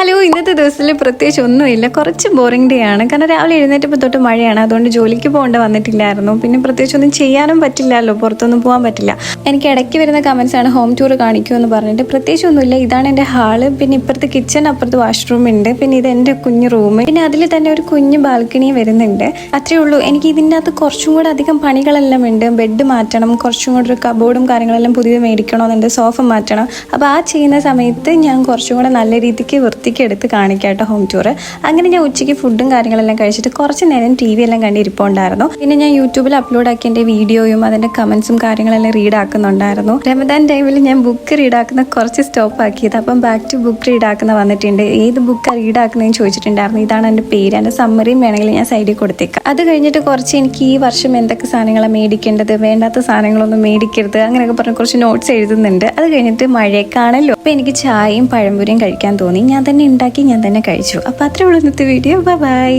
Hello, ഇന്നത്തെ ദിവസത്തിൽ പ്രത്യേകിച്ച് ഒന്നുമില്ല. കുറച്ച് ബോറിംഗ് ഡേ ആണ്. കാരണം രാവിലെ എഴുന്നേറ്റപ്പോൾ തൊട്ട് മഴയാണ്. അതുകൊണ്ട് ജോലിക്ക് പോകേണ്ട വന്നിട്ടില്ലായിരുന്നു. പിന്നെ പ്രത്യേകിച്ച് ഒന്നും ചെയ്യാനും പറ്റില്ലല്ലോ, പുറത്തൊന്നും പോകാൻ പറ്റില്ല. എനിക്ക് ഇടയ്ക്ക് വരുന്ന കമൻസ് ആണ് ഹോം ടൂർ കാണിക്കുമെന്ന് പറഞ്ഞിട്ട്. പ്രത്യേകിച്ച് ഒന്നുമില്ല. ഇതാണ് എൻ്റെ ഹാള്. പിന്നെ ഇപ്പുറത്ത് കിച്ചൺ, അപ്പുറത്ത് വാഷ്റൂം ഉണ്ട്. പിന്നെ ഇത് എൻ്റെ കുഞ്ഞു റൂം. പിന്നെ അതിൽ തന്നെ ഒരു കുഞ്ഞു ബാൽക്കണി വരുന്നുണ്ട്. അത്രേ ഉള്ളൂ. എനിക്ക് ഇതിൻ്റെ അകത്ത് കുറച്ചും കൂടെ അധികം പണികളെല്ലാം ഉണ്ട്. ബെഡ് മാറ്റണം, കുറച്ചും കൂടെ ഒരു കബോർഡും കാര്യങ്ങളെല്ലാം പുതിയത് മേടിക്കണമെന്നുണ്ട്, സോഫ മാറ്റണം. അപ്പോൾ ആ ചെയ്യുന്ന സമയത്ത് ഞാൻ കുറച്ചും കൂടെ നല്ല രീതിക്ക് എടുത്ത് കാണിക്കാം കേട്ടോ ഹോം ടൂർ. അങ്ങനെ ഞാൻ ഉച്ചയ്ക്ക് ഫുഡും കാര്യങ്ങളെല്ലാം കഴിച്ചിട്ട് കുറച്ച് നേരം TV എല്ലാം കണ്ടിരിപ്പുണ്ടായിരുന്നു. പിന്നെ ഞാൻ യൂട്യൂബിൽ അപ്ലോഡ് ആക്കിയ എൻ്റെ വീഡിയോയും അതിൻ്റെ കമൻസും കാര്യങ്ങളെല്ലാം റീഡ് ആക്കുന്നുണ്ടായിരുന്നു. റമദാൻ ടൈമിൽ ഞാൻ ബുക്ക് റീഡ് ആക്കുന്ന കുറച്ച് സ്റ്റോപ്പ് ആക്കിയത്. അപ്പം ബാക്ക് ടു ബുക്ക് റീഡ് ആക്കുന്ന വന്നിട്ടുണ്ട്. ഏത് ബുക്കാണ് റീഡ് ആക്കുന്നതെന്ന് ചോദിച്ചിട്ടുണ്ടായിരുന്നു. ഇതാണ് എൻ്റെ പേര്. എൻ്റെ സമ്മറിയും വേണമെങ്കിൽ ഞാൻ സൈഡിൽ കൊടുത്തേക്കാം. അത് കഴിഞ്ഞിട്ട് കുറച്ച് എനിക്ക് ഈ വർഷം എന്തൊക്കെ സാധനങ്ങളാണ് മേടിക്കേണ്ടത്, വേണ്ടാത്ത സാധനങ്ങളൊന്നും മേടിക്കരുത്, അങ്ങനെയൊക്കെ പറഞ്ഞ് കുറച്ച് നോട്ട്സ് എഴുതുന്നുണ്ട്. അത് കഴിഞ്ഞിട്ട് മഴയൊക്കെയാണല്ലോ, അപ്പോൾ എനിക്ക് ചായയും പഴംപൊരിയും കഴിക്കാൻ തോന്നി. ഞാൻ തന്നെ ഉണ്ടാക്കി, ഞാൻ തന്നെ കഴിച്ചു. അപ്പോൾ അത്രേ ഉള്ളൂ ഇന്നത്തെ വീഡിയോ. ബൈ.